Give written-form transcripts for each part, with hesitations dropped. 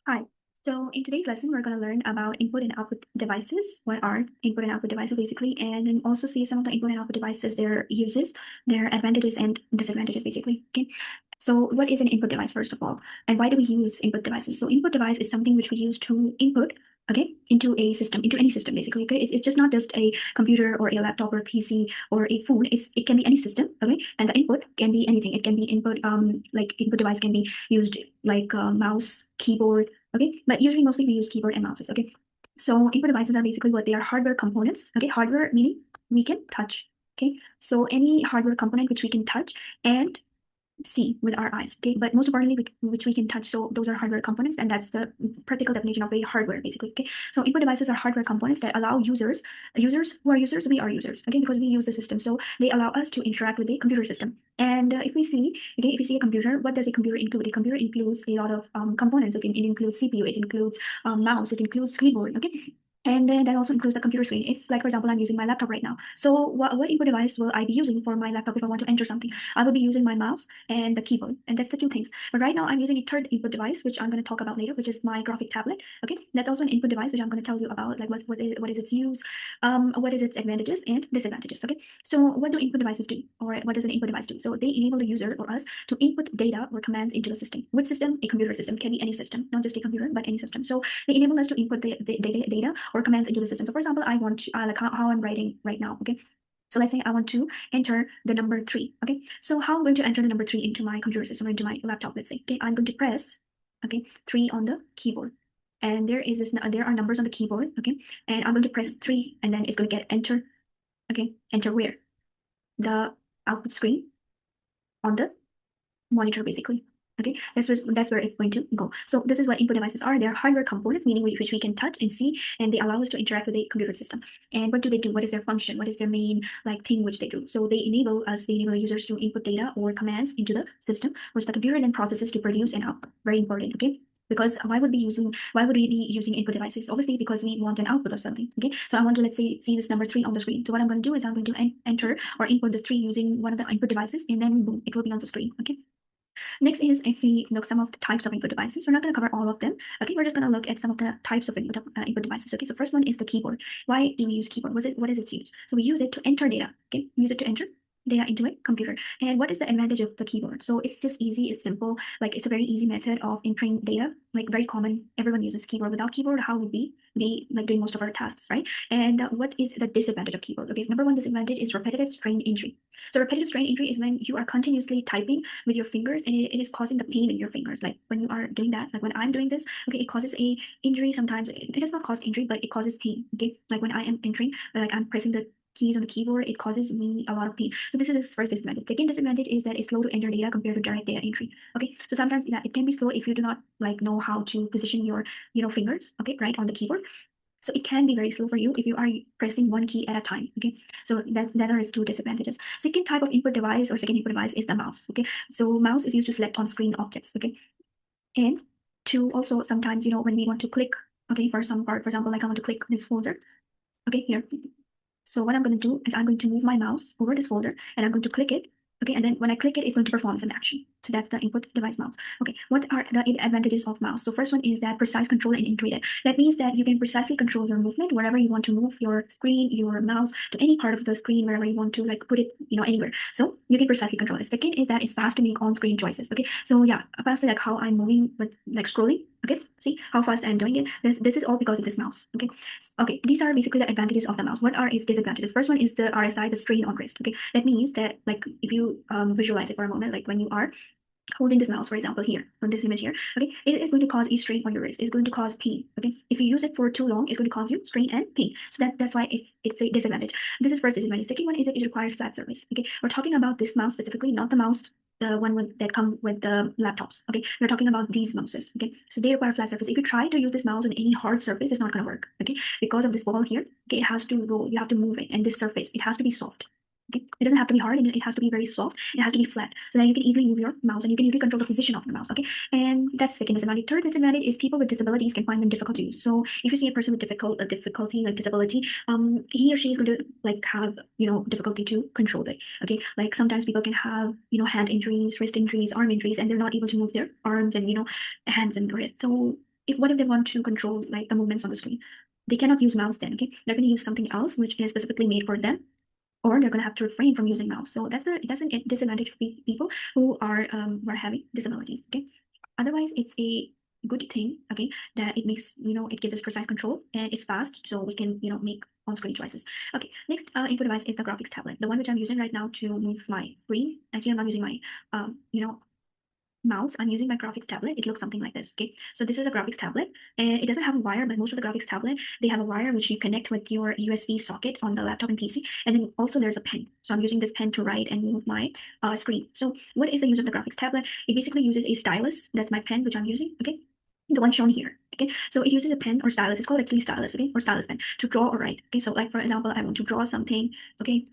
Hi. So in today's lesson, we're going to learn about input and output devices. What are input and output devices basically, and then also see some of the input and output devices, their uses, their advantages and disadvantages basically. Okay. So what is an input device first of all, and why do we use input devices? So input device is something which we use to input, okay, into a system, into any system basically. Okay, it's just not just a computer or a laptop or a PC or a phone. It can be any system. Okay, and the input can be anything. It can be input like input device can be used like mouse, keyboard. Okay, but usually mostly we use keyboard and mouses. Okay, so input devices are basically what they are: hardware components. Okay, hardware meaning we can touch. Okay, so any hardware component which we can touch and see with our eyes. Okay, but most importantly which we can touch, so those are hardware components, and that's the practical definition of a hardware basically. Okay, so input devices are hardware components that allow users who are users, we are users, okay, because we use the system, so they allow us to interact with the computer system. And if we see, okay, if we see a computer, what does a computer include? A computer includes a lot of components. Okay, it includes CPU, it includes mouse, it includes keyboard. Okay, and then that also includes the computer screen. If, like, for example, I'm using my laptop right now. So what input device will I be using for my laptop if I want to enter something? I will be using my mouse and the keyboard. And that's the two things. But right now I'm using a third input device, which I'm going to talk about later, which is my graphic tablet. Okay. That's also an input device, which I'm going to tell you about, like what is its use, what is its advantages and disadvantages. Okay. So what do input devices do? Or what does an input device do? So they enable the user or us to input data or commands into the system. Which system? A computer system. Can be any system, not just a computer, but any system. So they enable us to input the data or commands into the system. So for example, I want to, like how I'm writing right now. Okay. So let's say I want to enter the number 3. Okay. So how I'm going to enter the number 3 into my computer system or into my laptop, let's say. Okay. I'm going to press, okay, 3 on the keyboard. And there are numbers on the keyboard. Okay. And I'm going to press 3 and then it's going to get enter. Okay. Enter where? The output screen on the monitor basically. Okay, that's where it's going to go. So this is what input devices are. They're hardware components, meaning which we can touch and see, and they allow us to interact with the computer system. And what do they do? What is their function? What is their main thing which they do? So they enable users to input data or commands into the system, which the computer then processes to produce an output. Very important. Okay. Because why would we be using input devices? Obviously because we want an output of something. Okay, so I want to, let's say, see this number 3 on the screen. So what I'm going to do is I'm going to enter or input the 3 using one of the input devices, and then boom, it will be on the screen. Okay. Next is, if we look some of the types of input devices, we're not going to cover all of them. Okay, we're just going to look at some of the types of input devices. Okay, so first one is the keyboard. Why do we use keyboard? What is its use? So we use it to enter data. Okay, use it to enter data into a computer. And what is the advantage of the keyboard? So it's just easy, it's simple, like it's a very easy method of entering data, like very common. Everyone uses keyboard. Without keyboard, how would we be like doing most of our tasks, right? And what is the disadvantage of keyboard? Okay, number one disadvantage is repetitive strain injury. So repetitive strain injury is when you are continuously typing with your fingers and it is causing the pain in your fingers. Like when you are doing that, like when I'm doing this, okay, it causes a injury. Sometimes it does not cause injury, but it causes pain. Okay, like when I am entering, like I'm pressing the keys on the keyboard, it causes me a lot of pain. So this is the first disadvantage. Second disadvantage is that it's slow to enter data compared to direct data entry. Okay, so sometimes it can be slow if you do not like know how to position your fingers, okay, right on the keyboard. So it can be very slow for you if you are pressing one key at a time. Okay, so that are two disadvantages. Second type of input device or second input device is the mouse. Okay, so mouse is used to select on screen objects. Okay, and to also sometimes when we want to click, okay, for some part, for example, like I want to click this folder. Okay, here. So what I'm going to do is I'm going to move my mouse over this folder and I'm going to click it. Okay, and then when I click it, it's going to perform some action. So that's the input device mouse. Okay, what are the advantages of mouse? So first one is that precise control and intuitive. That means that you can precisely control your movement wherever you want to move your screen, your mouse to any part of the screen, wherever you want to like put it, anywhere. So you can precisely control it. Second is that it's fast to make on-screen choices. Okay, so yeah, fast like how I'm moving with like scrolling. Okay, see how fast I'm doing it. This is all because of this mouse. Okay, okay, these are basically the advantages of the mouse. What are its disadvantages? First one is the RSI, the strain on wrist. Okay, that means that like if you visualize it for a moment, like when you are holding this mouse, for example, here on this image here, okay, it is going to cause a strain on your wrist. It's going to cause pain. Okay, if you use it for too long, it's going to cause you strain and pain. So that's why it's a disadvantage. This is first disadvantage. Second one is that it requires flat surface. Okay, we're talking about this mouse specifically, not the mouse the one that come with the laptops. Okay, we're talking about these mouses. Okay, so they require flat surface. If you try to use this mouse on any hard surface, it's not going to work. Okay, because of this ball here. Okay, it has to roll. You have to move it, and this surface, it has to be soft. Okay, it doesn't have to be hard, and it has to be very soft. It has to be flat, so that you can easily move your mouse and you can easily control the position of the mouse. Okay, and that's the second disadvantage. Third disadvantage is people with disabilities can find them difficult to use. So if you see a person with difficulty like disability, he or she is going to like have difficulty to control it. Okay, like sometimes people can have hand injuries, wrist injuries, arm injuries, and they're not able to move their arms and hands and wrists. So what if they want to control like the movements on the screen? They cannot use mouse then, okay? They're going to use something else which is specifically made for them, or they're going to have to refrain from using mouse. So that's a disadvantage for people who are having disabilities, okay? Otherwise, it's a good thing, okay, that it makes, it gives us precise control and it's fast, so we can, make on-screen choices. Okay, next input device is the graphics tablet, the one which I'm using right now to move my screen. Actually, I'm not using my, mouse. I'm using my graphics tablet. It looks something like this. Okay, so this is a graphics tablet, and it doesn't have a wire, but most of the graphics tablet, they have a wire which you connect with your USB socket on the laptop and PC, and then also there's a pen. So I'm using this pen to write and move my screen. So what is the use of the graphics tablet? It basically uses a stylus. That's my pen which I'm using. Okay, the one shown here. Okay, so it uses a pen or stylus. It's called actually stylus. Okay, or stylus pen to draw or write. Okay, so like for example, I want to draw something. Okay,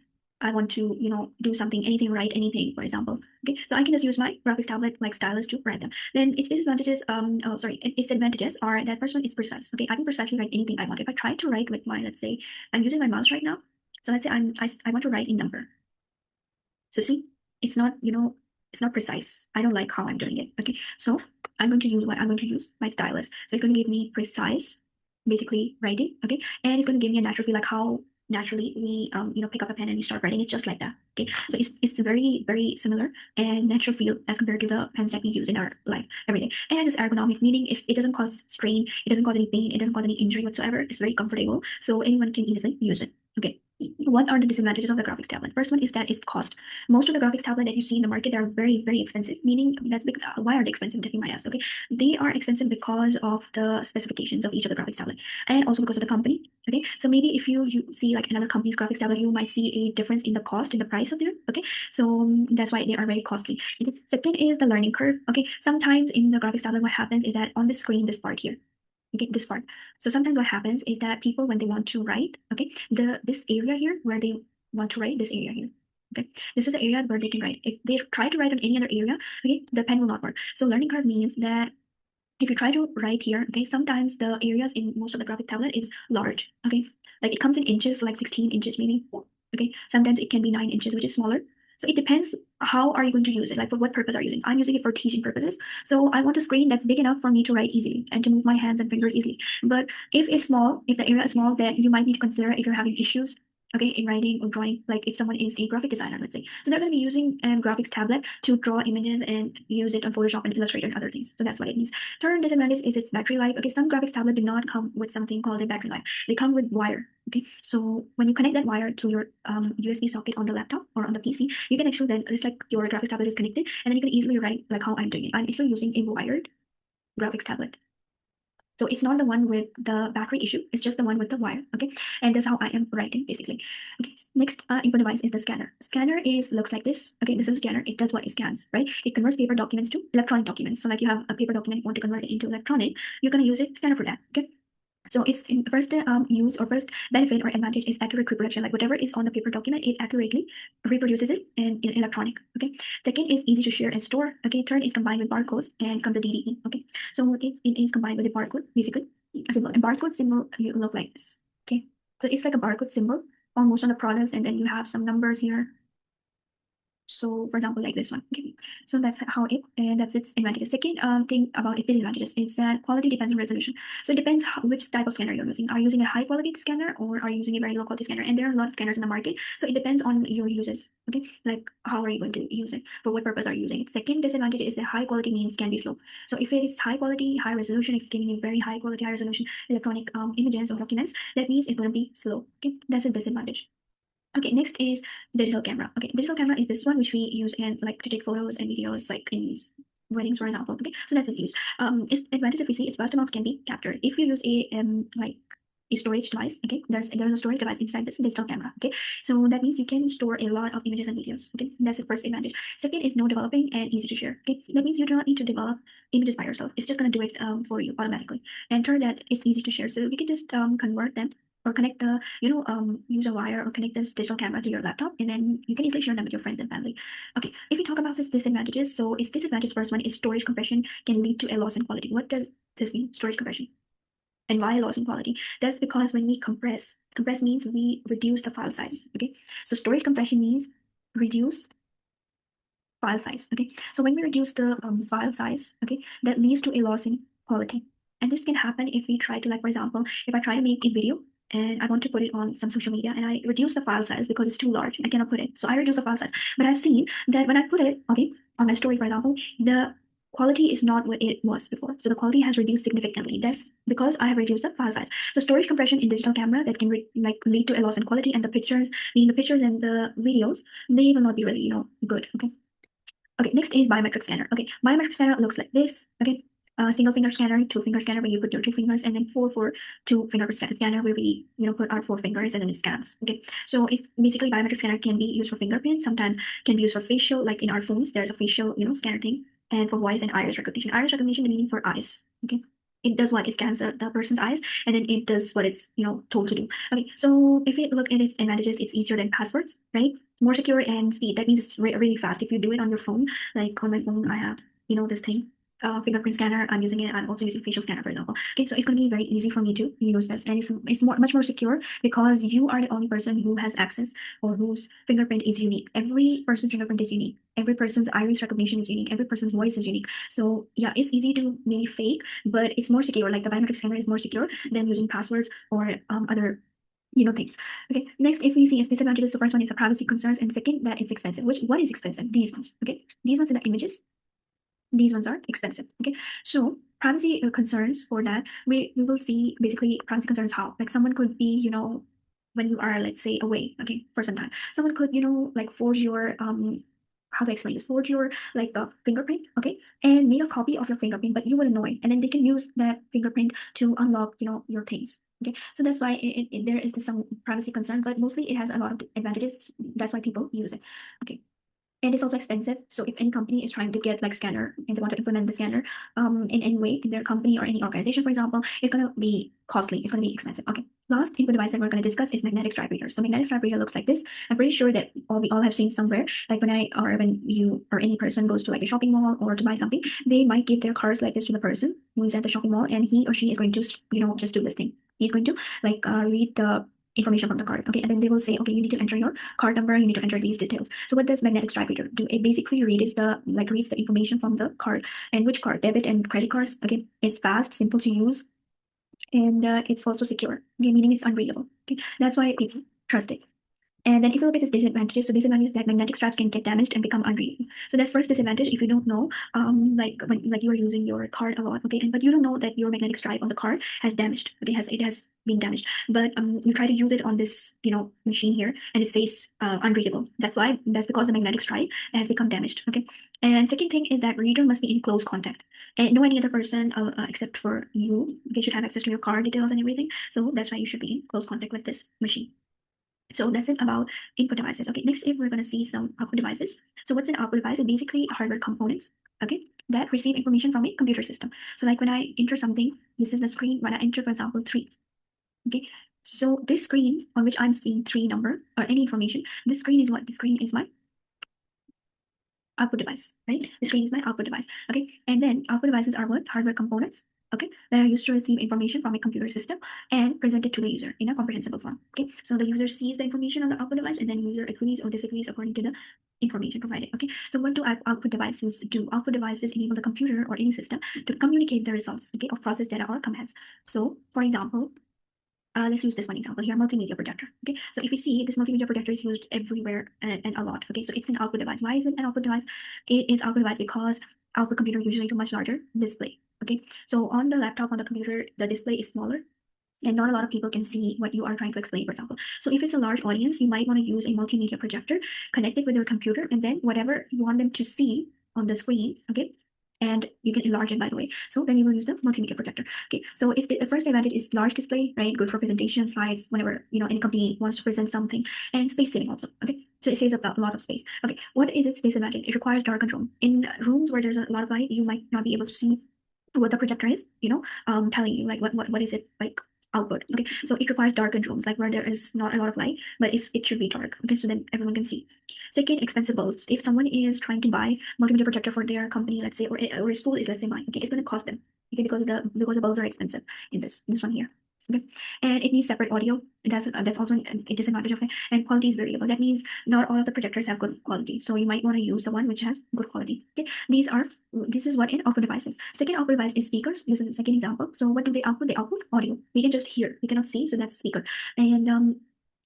I want to, do something, anything, write anything, for example. Okay, so I can just use my graphics tablet like stylus to write them. Then its disadvantages, its advantages are that first one is precise. Okay, I can precisely write anything I want. If I try to write with my, let's say, I'm using my mouse right now. So let's say I want to write a number. So see, it's not, it's not precise. I don't like how I'm doing it. Okay, so I'm going to use what I'm going to use my stylus. So it's going to give me precise, basically writing. Okay, and it's going to give me a natural feel, like how naturally we pick up a pen and we start writing. It's just like that. Okay, so it's very very similar and natural feel as compared to the pens that we use in our life every day. And it's ergonomic, meaning it doesn't cause strain, it doesn't cause any pain, it doesn't cause any injury whatsoever. It's very comfortable, so anyone can easily use it. Okay, what are the disadvantages of the graphics tablet? First one is that it's cost. Most of the graphics tablet that you see in the market, they are very, very expensive, meaning that's because, why are they expensive, if you might ask? Okay, they are expensive because of the specifications of each of the graphics tablet and also because of the company. Okay, so maybe if you see like another company's graphics tablet, you might see a difference in the cost, in the price of them. Okay, so that's why they are very costly. Okay. Second is the learning curve. Okay, sometimes in the graphics tablet, what happens is that on the screen, this part here, okay, this part. So sometimes what happens is that people, when they want to write, okay, this area here where they want to write, this area here, okay, this is the area where they can write. If they try to write on any other area, okay, the pen will not work. So learning curve means that if you try to write here, okay, sometimes the areas in most of the graphic tablet is large, okay, like it comes in inches, like 16 inches maybe, okay, sometimes it can be 9 inches, which is smaller. So it depends how are you going to use it, like for what purpose are you using. I'm using it for teaching purposes, so I want a screen that's big enough for me to write easily and to move my hands and fingers easily. But if it's small, if the area is small, then you might need to consider if you're having issues, okay, in writing or drawing, like if someone is a graphic designer, let's say. So they're going to be using a graphics tablet to draw images and use it on Photoshop and Illustrator and other things. So that's what it means. Third disadvantage is its battery life. Okay, some graphics tablet do not come with something called a battery life. They come with wire. Okay, so when you connect that wire to your USB socket on the laptop or on the PC, you can actually then, it's like your graphics tablet is connected, and then you can easily write like how I'm doing it. I'm actually using a wired graphics tablet. So it's not the one with the battery issue, it's just the one with the wire, okay? And that's how I am writing, basically. Okay, next input device is the scanner. Scanner looks like this. Okay, this is a scanner. It does what? It scans, right? It converts paper documents to electronic documents. So like you have a paper document, you want to convert it into electronic, you're going to use a scanner for that, okay? So its first use or first benefit or advantage is accurate reproduction. Like whatever is on the paper document, it accurately reproduces it in electronic. Okay. Second is easy to share and store. Okay. Third is combined with barcodes and comes a DDE. Okay. So it is combined with a barcode, basically a symbol. And barcode symbol you look like this. Okay. So it's like a barcode symbol almost on the products, and then you have some numbers here. So for example, like this one. Okay. So that's how that's its advantages. Second thing about its disadvantages is that quality depends on resolution. So it depends which type of scanner you're using. Are you using a high quality scanner or are you using a very low quality scanner? And there are a lot of scanners in the market. So it depends on your uses. Okay. Like how are you going to use it? For what purpose are you using it? Second disadvantage is that high quality means can be slow. So if it is high quality, high resolution, it's giving you very high quality, high resolution electronic images or documents, that means it's going to be slow. Okay. That's a disadvantage. Okay, next is digital camera. Okay, digital camera is this one which we use in like to take photos and videos, like in weddings, for example. Okay, so that's its use. Its advantage if we see is vast amounts can be captured if you use a like a storage device. Okay, there's a storage device inside this digital camera. Okay, so that means you can store a lot of images and videos. Okay, that's the first advantage. Second is no developing and easy to share. Okay, that means you do not need to develop images by yourself. It's just gonna do it for you automatically. And third, that it's easy to share. So we can just convert them or connect the use a wire or connect this digital camera to your laptop, and then you can easily share them with your friends and family. Okay, if we talk about its disadvantages, so its disadvantage first one is storage compression can lead to a loss in quality. What does this mean, storage compression? And why loss in quality? That's because when we compress means we reduce the file size. Okay, so storage compression means reduce file size. Okay, so when we reduce the file size, okay, that leads to a loss in quality. And this can happen if we try to, like, for example, if I try to make a video and I want to put it on some social media and I reduce the file size because it's too large, I cannot put it. So I reduce the file size. But I've seen that when I put it, okay, on my story, for example, the quality is not what it was before. So the quality has reduced significantly. That's because I have reduced the file size. So storage compression in digital camera that can like lead to a loss in quality, and the pictures, meaning the pictures and the videos, they will not be really, good. Okay. Okay, next is biometric scanner. Okay, biometric scanner looks like this. Okay, single finger scanner, two finger scanner where you put your two fingers, and then four for two finger scanner where we put our four fingers and then it scans. Okay, so it's basically biometric scanner can be used for fingerprint. Sometimes can be used for facial, like in our phones. There's a facial scanner thing, and for voice and iris recognition. Iris recognition, the meaning for eyes. Okay. It does what? It scans the person's eyes and then it does what it's told to do. Okay, so if we look at its advantages, it's easier than passwords, right? More secure and speed. That means it's really fast. If you do it on your phone, like on my phone, I have this thing, fingerprint scanner. I'm using it. I'm also using facial scanner, for example. Okay, so it's going to be very easy for me to use this, and it's much more secure because you are the only person who has access or whose fingerprint is unique. Every person's fingerprint is unique. Every person's iris recognition is unique. Every person's voice is unique. So yeah, it's easy to maybe fake, but it's more secure. Like the biometric scanner is more secure than using passwords or other things. Okay, next, if we see its disadvantages, the first one is the privacy concerns, and second, that it's expensive. What is expensive? These ones. Okay, these ones in the images, these ones are expensive. Okay, so privacy concerns for that, we will see basically privacy concerns how, like, someone could be when you are, let's say, away, okay, for some time, someone could like forge your how to explain this, forge your like the fingerprint, okay, and make a copy of your fingerprint, but you will know it, and then they can use that fingerprint to unlock your things. Okay, so that's why there is some privacy concern, but mostly it has a lot of advantages. That's why people use it. Okay, and it's also expensive. So if any company is trying to get like scanner and they want to implement the scanner in any way in their company or any organization, for example, it's going to be costly. It's going to be expensive. Okay. Last input device that we're going to discuss is magnetic stripe reader. So magnetic stripe reader looks like this. I'm pretty sure that we all have seen somewhere, like when you or any person goes to like a shopping mall or to buy something, they might give their cards like this to the person who is at the shopping mall, and he or she is going to just do this thing. He's going to like read the information from the card. Okay, and then they will say, okay, you need to enter your card number, you need to enter these details. So what does magnetic stripe reader do? It basically reads the information from the card. And which card? Debit and credit cards. Okay, it's fast, simple to use, and it's also secure. Okay, meaning it's unreadable. Okay, that's why people trust it. And then if you look at its disadvantages, so disadvantage is that magnetic straps can get damaged and become unreadable. So that's first disadvantage if you don't know, like when you are using your card a lot, okay, but you don't know that your magnetic stripe on the card has damaged, okay, it has been damaged, but you try to use it on this machine here, and it stays unreadable. That's because the magnetic stripe has become damaged, okay. And second thing is that reader must be in close contact, and no any other person except for you, okay, should have access to your card details and everything. So that's why you should be in close contact with this machine. So that's it about input devices. Okay, next if we're going to see some output devices. So what's an output device? It's basically hardware components, okay, that receive information from a computer system. So like when I enter something, this is the screen when I enter, for example, 3. Okay, so this screen on which I'm seeing 3 number or any information, this screen is what? This screen is my output device, right? The screen is my output device. Okay, and then output devices are what? Hardware components, okay, that are used to receive information from a computer system and present it to the user in a comprehensible form. Okay, so the user sees the information on the output device, and then user agrees or disagrees according to the information provided. Okay, so what do output devices do? Output devices enable the computer or any system to communicate the results, okay, of processed data or commands. So for example, let's use this one example here, multimedia projector. Okay, so if you see, this multimedia projector is used everywhere and a lot. Okay, so it's an output device. Why is it an output device? It is output device because output computer usually do much larger display. Okay, so on the laptop, on the computer, the display is smaller, and not a lot of people can see what you are trying to explain, for example. So if it's a large audience, you might want to use a multimedia projector, connect it with your computer, and then whatever you want them to see on the screen, okay, and you can enlarge it, by the way. So then you will use the multimedia projector. Okay, so it's the first advantage is large display, right? Good for presentation, slides, whenever any company wants to present something, and space saving also. Okay, so it saves up a lot of space. Okay, what is its disadvantage? It requires dark control. In rooms where there's a lot of light, you might not be able to see what the projector is, telling you like what is it like output. Okay, so it requires darkened rooms, like where there is not a lot of light, but it should be dark. Okay, so then everyone can see. Second, expensive bulbs. If someone is trying to buy multimedia projector for their company, let's say, or a school is, let's say, mine, okay, it's going to cost them, okay, because the bulbs are expensive in this one here. Okay. And it needs separate audio. That's also a disadvantage of it. And quality is variable. That means not all of the projectors have good quality. So you might want to use the one which has good quality. Okay. This is what an output device is. Second output device is speakers. This is the second example. So what do they output? They output audio. We can just hear. We cannot see. So that's speaker. And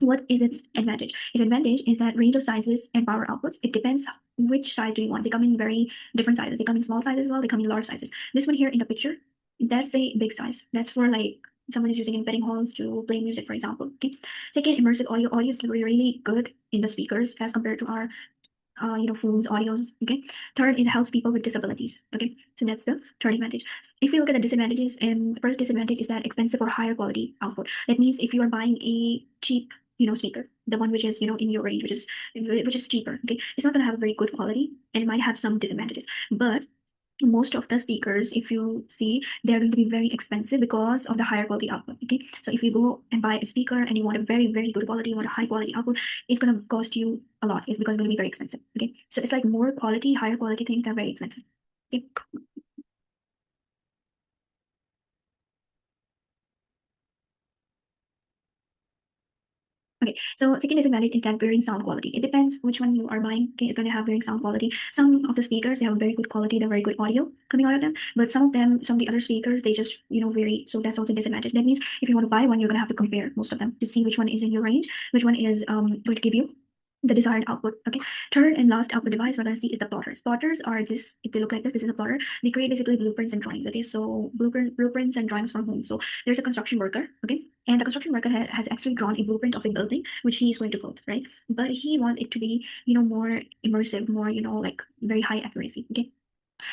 what is its advantage? Its advantage is that range of sizes and power outputs. It depends which size do you want. They come in very different sizes. They come in small sizes as well. They come in large sizes. This one here in the picture, that's a big size. That's for like someone is using in wedding halls to play music, for example. Okay. Second, immersive audio. Audio is really good in the speakers as compared to our phones, audios. Okay. Third, it helps people with disabilities. Okay. So that's the third advantage. If we look at the disadvantages, and the first disadvantage is that expensive or higher quality output. That means if you are buying a cheap speaker, the one which is in your range, which is cheaper, okay, it's not going to have a very good quality and it might have some disadvantages. But most of the speakers, if you see, they're going to be very expensive because of the higher quality output. Okay, so if you go and buy a speaker and you want a very good quality, you want a high quality output, it's going to cost you a lot. It's because it's going to be very expensive. Okay, so it's like more quality, higher quality things are very expensive. Okay. Okay, so second disadvantage is that varying sound quality. It depends which one you are buying. Okay, it's going to have varying sound quality. Some of the speakers, they have very good quality, they're very good audio coming out of them. But some of them, some of the other speakers, they just vary. So that's also a disadvantage. That means if you want to buy one, you're going to have to compare most of them to see which one is in your range, which one is going to give you the desired output. Okay. Third and last output device we're going to see is the plotters. Plotters are this. If they look like this is a plotter. They create basically blueprints and drawings. Okay, so blueprints and drawings from home. So there's a construction worker. Okay, and the construction worker has actually drawn a blueprint of a building which he is going to build, right? But he wants it to be more immersive, more like very high accuracy. Okay,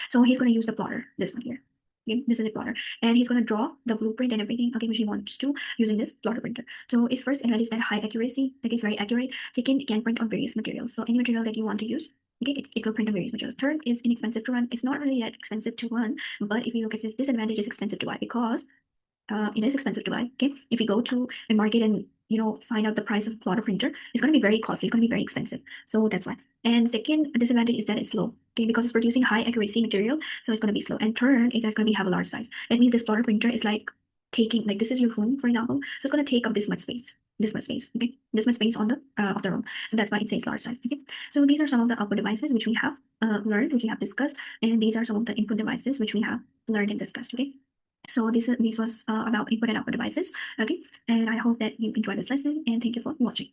so he's going to use the plotter, this one here. Okay, this is a plotter, and he's going to draw the blueprint and everything, okay, which he wants to using this plotter printer. So his first advantage is that high accuracy, like it's very accurate. Second, it can print on various materials. So any material that you want to use, okay, it will print on various materials. Third is inexpensive to run. It's not really that expensive to run, but if you look at this disadvantage, it's expensive to buy because it is expensive to buy. Okay, if you go to a market and find out the price of a plotter printer, it's going to be very costly. It's going to be very expensive. So that's why. And second disadvantage is that it's slow. Okay, because it's producing high accuracy material, so it's going to be slow. And third, it's going to have a large size. That means this plotter printer is like taking, like, this is your room, for example. So it's going to take up this much space. This much space. Okay, this much space on the of the room. So that's why it says large size. Okay, so these are some of the output devices which we have learned, which we have discussed, and these are some of the input devices which we have learned and discussed. Okay. So this was about input and output devices. Okay, and I hope that you enjoyed this lesson, and thank you for watching.